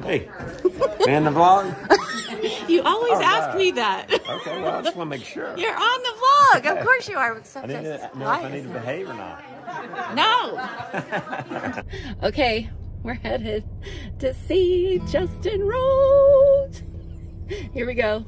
Hey, man, the vlog? You always ask me that. Okay, well, I just want to make sure. You're on the vlog. Of course you are. I need to know if I need to behave or not. No. Okay, we're headed to see Justin Rhodes. Here we go.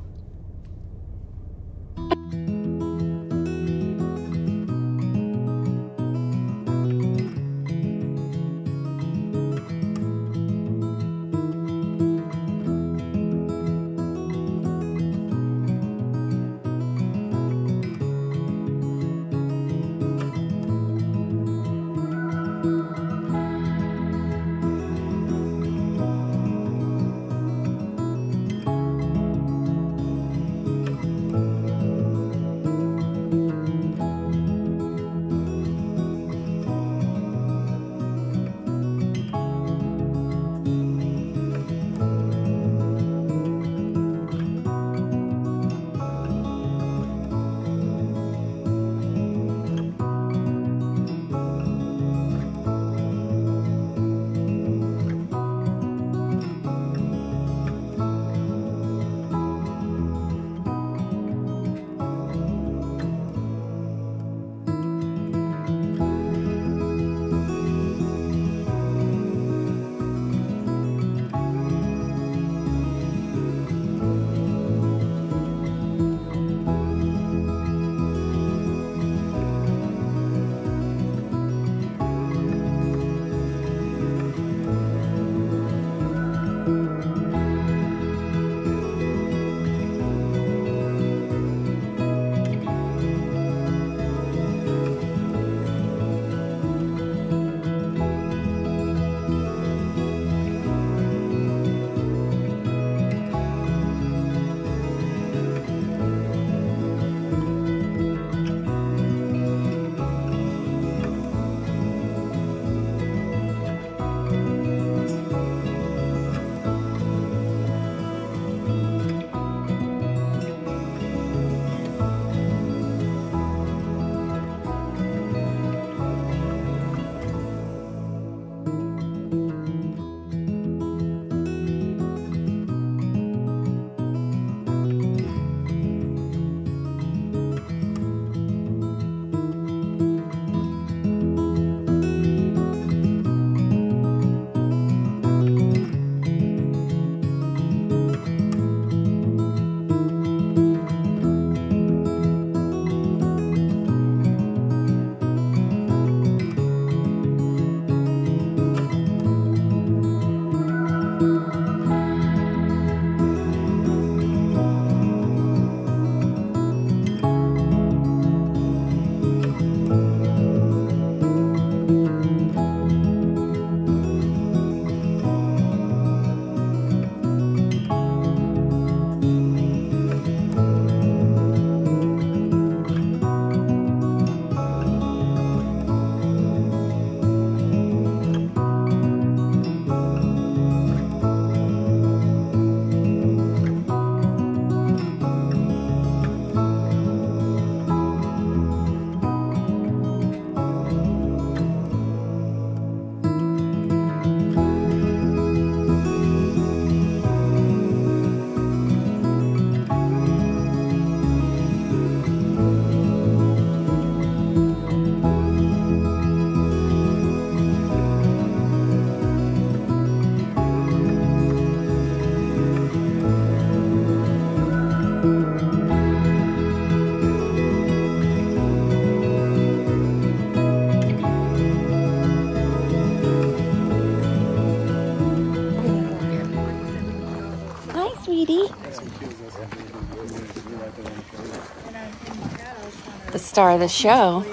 The star of the show.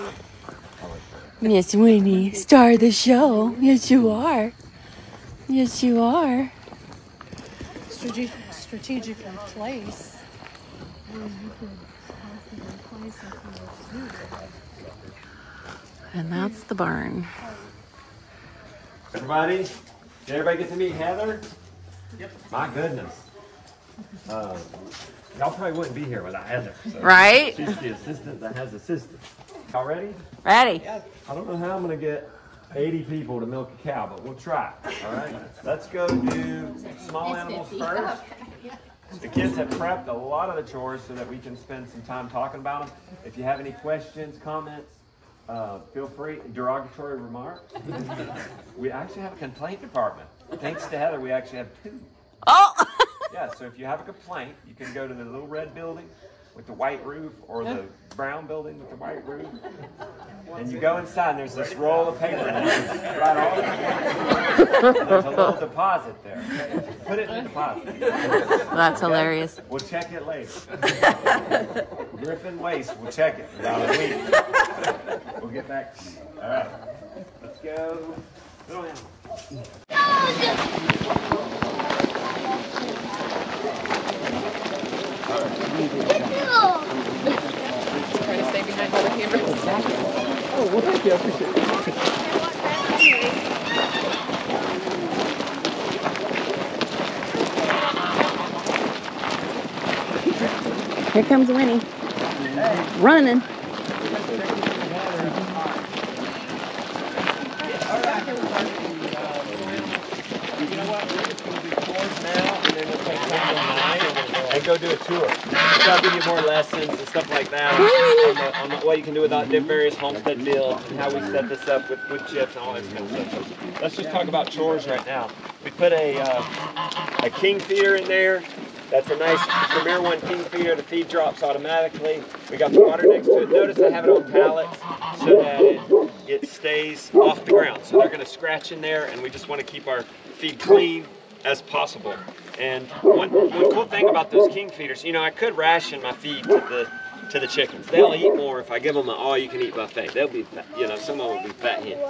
Yes, Winnie, star of the show. Yes, you are. Yes, you are. Strategically place where you could possibly place if you were to do that. And that's the barn. Everybody, did everybody get to meet Heather? Yep. My goodness. Y'all probably wouldn't be here without Heather. So Right? She's the assistant that has assistants. Y'all ready? Ready. I don't know how I'm going to get 80 people to milk a cow, but we'll try. All right. Let's go do small animals first. The kids have prepped a lot of the chores so that we can spend some time talking about them. If you have any questions, comments, feel free. Derogatory remarks. We actually have a complaint department. Thanks to Heather, we actually have 2. Oh! Yeah, so if you have a complaint, you can go to the little red building with the white roof or the brown building with the white roof. And you go inside and there's this roll of paper and right all there's a little deposit there. Put it in the deposit. That's hilarious. We'll check it later. Griffin Waste, we'll check it in about a week. We'll get back to you. All right, let's go. Little animal. Trying to stay behind all the cameras. Oh, well, thank you. I appreciate it. Here comes Winnie. Running. You know what? We're just going to do chores now, and then we'll take one tonight and go do a tour. So I'll give you more lessons and stuff like that on what you can do with various homestead builds and how we set this up with wood chips and all that kind of stuff. So let's just talk about chores right now. We put a king feeder in there. That's a nice Premier One king feeder. The feed drops automatically. We got the water next to it. Notice I have it on pallets so that it stays off the ground. So they're going to scratch in there, and we just want to keep our feed clean as possible. And one cool thing about those king feeders, you know, I could ration my feed to the chickens. They'll eat more if I give them an all-you-can-eat buffet. They'll be fat, you know, some of them will be fat hens.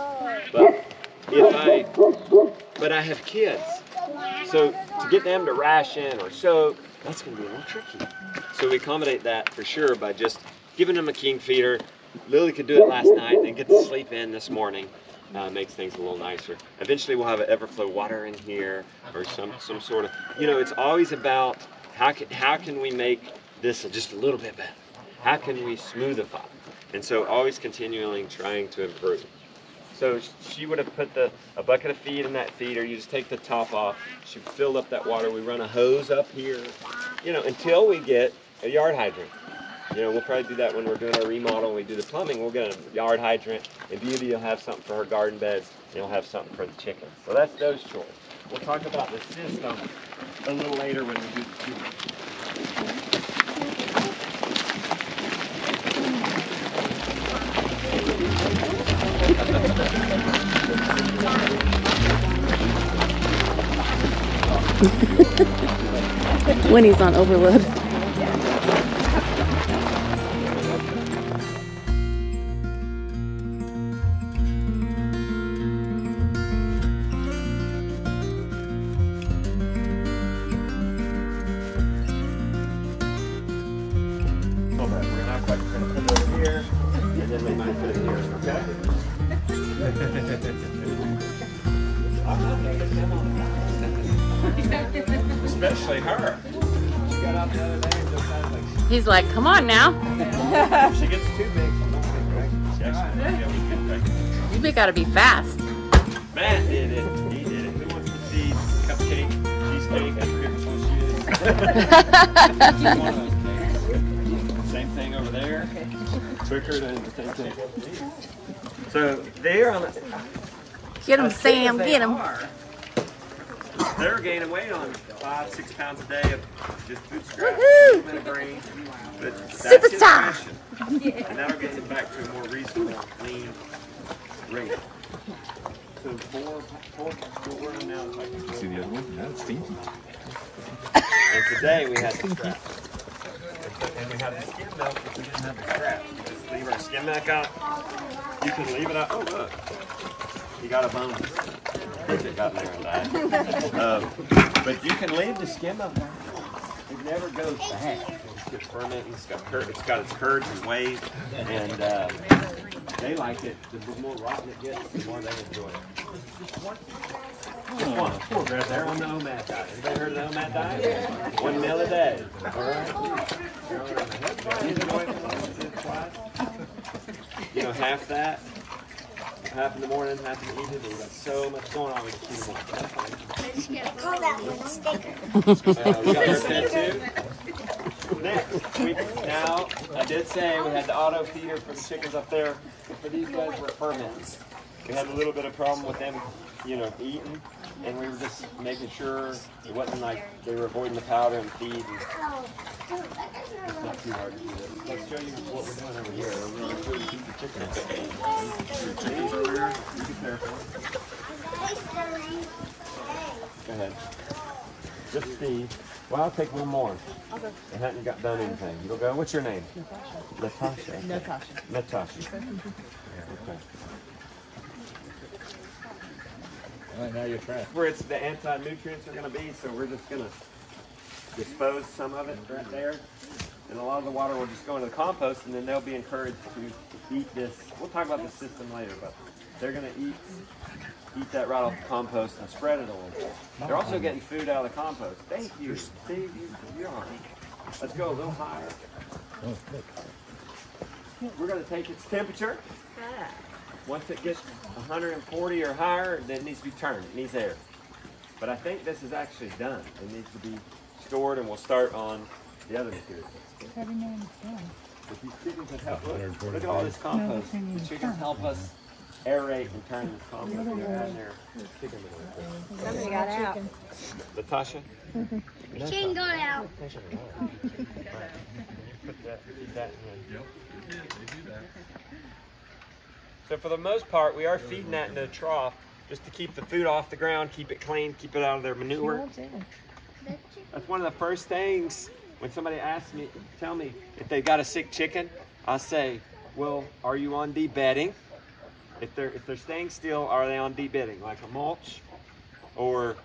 But I have kids. So to get them to ration or soak, that's going to be a little tricky. So we accommodate that for sure by just giving them a king feeder. Lily could do it last night and get to sleep in this morning. Makes things a little nicer. Eventually we'll have an Everflow water in here or some sort of, you know, it's always about how can we make this just a little bit better? How can we smoothify? And so always continually trying to improve. So she would have put a bucket of feed in that feeder. You just take the top off. She filled up that water. We run a hose up here, you know, until we get a yard hydrant. You know, we'll probably do that when we're doing our remodel and we do the plumbing. We'll get a yard hydrant. And Beauty, you'll have something for her garden beds. And you'll have something for the chickens. So that's those chores. We'll talk about the system a little later when we do the tour. Winnie's on overload. Especially her. She got out the other day and just had like. He's like, come on now. If she gets too big, she won't get pregnant. She actually won't be able to get pregnant. You gotta be fast. Matt did it. He did it. Who wants to see cupcake, cheesecake? I forget which one she is. She's one of those cakes. Same thing over there. Quicker than the same thing. So they're on the. Get him, Sam. Get him. They're gaining weight on 5-6 pounds a day of just bootstrap and grain. But that's Superstar. his mission. And that'll get him back to a more reasonable, clean rate. So four we're on now is like. See the other one? Yeah, it's stinky. And today we had the scrap. And we had the skim milk, but we didn't have the scrap. We just leave our skim milk out. You can leave it out. Oh look, you got a bone. It got there and died. But you can leave the skim up there. It never goes bad. It's good fermenting. It's got its curds and waves, and they like it. The more rotten it gets, the more they enjoy it. One right there on the OMAD diet. Anybody heard of the OMAD diet? 1 meal a day. All right. You enjoy it? You know, half that. half in the morning, half in the evening. We've got so much going on. We can keep them all. Call that one a sticker. We got our pet too. Next, now I did say we had the auto feeder for the chickens up there. For these guys were ferments. We had a little bit of problem with them, eating, and we were just making sure it wasn't like they were avoiding the powder and feed. And it's not too hard to do that. Let's show you what we're doing over here. We're going to feed the chickens. These over here, you be careful. Go ahead. Just feed. Well, I'll take one more. Okay. I hadn't done anything. You'll go. What's your name? Natasha. Okay. Natasha. Okay. All right, now you're trying. Where it's the anti-nutrients are going to be, so we're just going to dispose some of it right there. And a lot of the water will just go into the compost, and then they'll be encouraged to eat this. We'll talk about the system later, but they're going to eat that right off the compost and spread it a little bit. They're also getting food out of the compost. Thank you, Steve. You are. Let's go a little higher. We're going to take its temperature. Once it gets 140 or higher, then it needs to be turned. It needs air. But I think this is actually done. It needs to be stored, and we'll start on the other materials. How do you know when it's done? But these chickens have helped. Look at all this compost. The chickens help us aerate and turn this compost into their chicken manure. Somebody got out. Natasha? Chicken got out. Put that, feed that in. Yep. They do that. So for the most part, we are feeding that into a trough just to keep the food off the ground, keep it clean, keep it out of their manure. That's one of the first things when somebody asks me, tell me if they've got a sick chicken, I'll say, well, are you on debedding? If they're staying still, are they on debedding, like a mulch? Or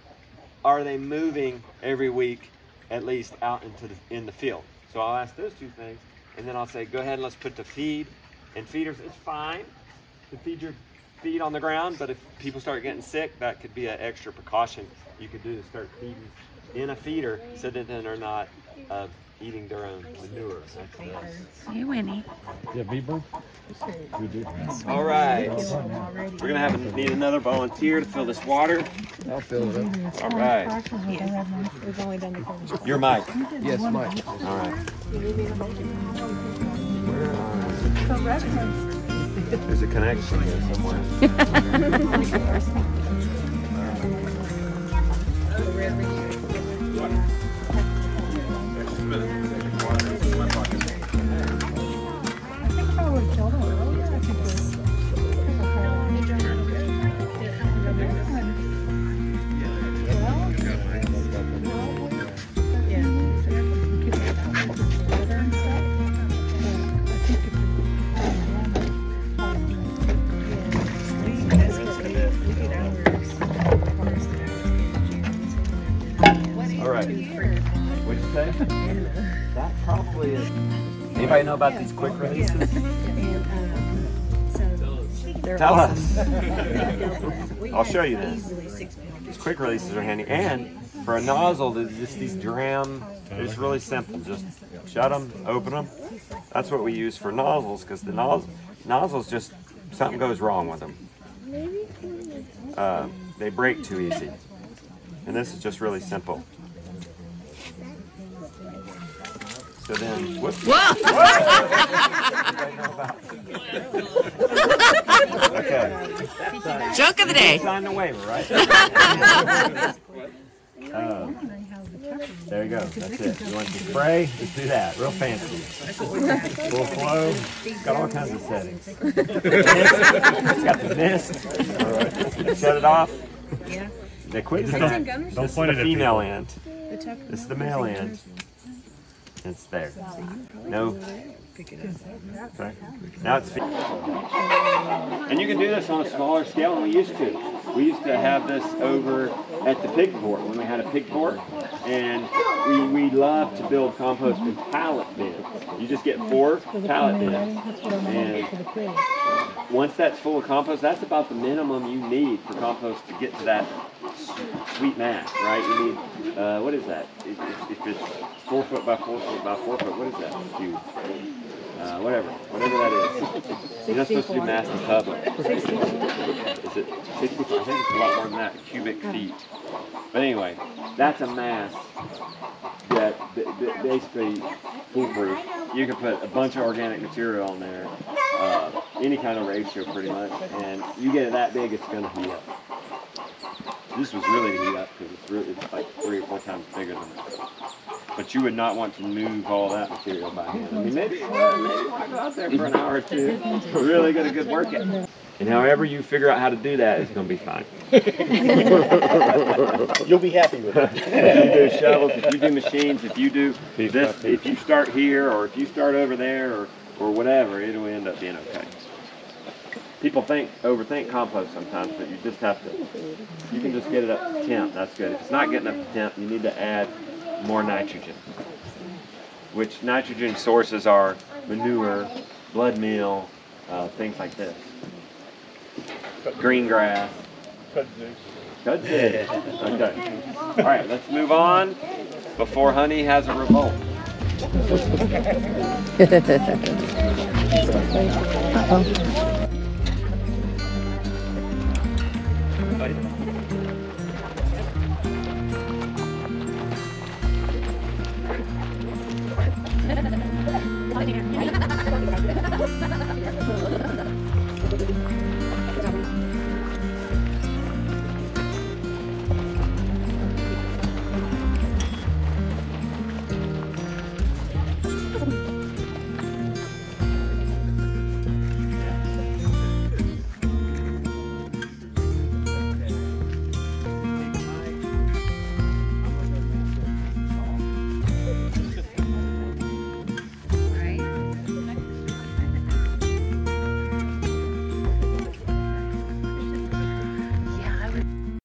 are they moving every week, at least out in the field? So I'll ask those two things, and then I'll say, go ahead and let's put the feed. And feeders, it's fine to feed your feed on the ground, but if people start getting sick, that could be an extra precaution you could do to start feeding in a feeder so that then they're not eating their own manure. Hey, Winnie. Yeah, Bieber? We do. All right. We're going to need another volunteer to fill this water. I'll fill it up. All right. We've only done the corner. Your mic. Yes, Mike. All right. There's a connection here somewhere. That probably is. Anybody know about these quick releases? Tell us. I'll show you this. These quick releases are handy. And for a nozzle, just these dram, it's really simple. Just shut them, open them. That's what we use for nozzles, because the nozzles just, something goes wrong with them. They break too easy. And this is just really simple. So then, whoops. Whoa! Okay. Joke of the day. Sign the waiver, right? There you go. That's it. You want to spray? Just do that. Real fancy. Full flow. It's got all kinds of settings. It's got the mist. Shut it off. Yeah. The quick connect. This is the female end. This is the male end. It's there. No. Okay. Now it's. And you can do this on a smaller scale than we used to. We used to have this over at the pig port when we had a pig port, and we love to build compost in pallet bins. You just get 4 pallet bins, and once that's full of compost, that's about the minimum you need for compost to get to that sweet mass, right? You need what is that? If it's 4 foot by 4 foot by 4 foot, what is that? Cube. whatever that is. You're not supposed to do mass in public. Is it 60? I think it's a lot more than that, cubic feet. But anyway, that's a mass that basically foolproof. You can put a bunch of organic material on there, any kind of ratio pretty much, and you get it that big, it's going to heat up. This was really to heat up because it's like 3 or 4 times bigger than this. But you would not want to move all that material by hand. I mean, maybe you want to go out there for an hour or two, really get a good workout. And however you figure out how to do that, it's going to be fine. You'll be happy with it. If you do shovels, if you do machines, if you do this, if you start here or if you start over there or whatever, it'll end up being okay. People overthink compost sometimes, but you just have to, you can just get it up to temp, that's good. If it's not getting up to temp, you need to add more nitrogen, which nitrogen sources are manure, blood meal, things like this. Green grass. Kudzu. Okay. All right, let's move on before Honey has a revolt. Uh-oh.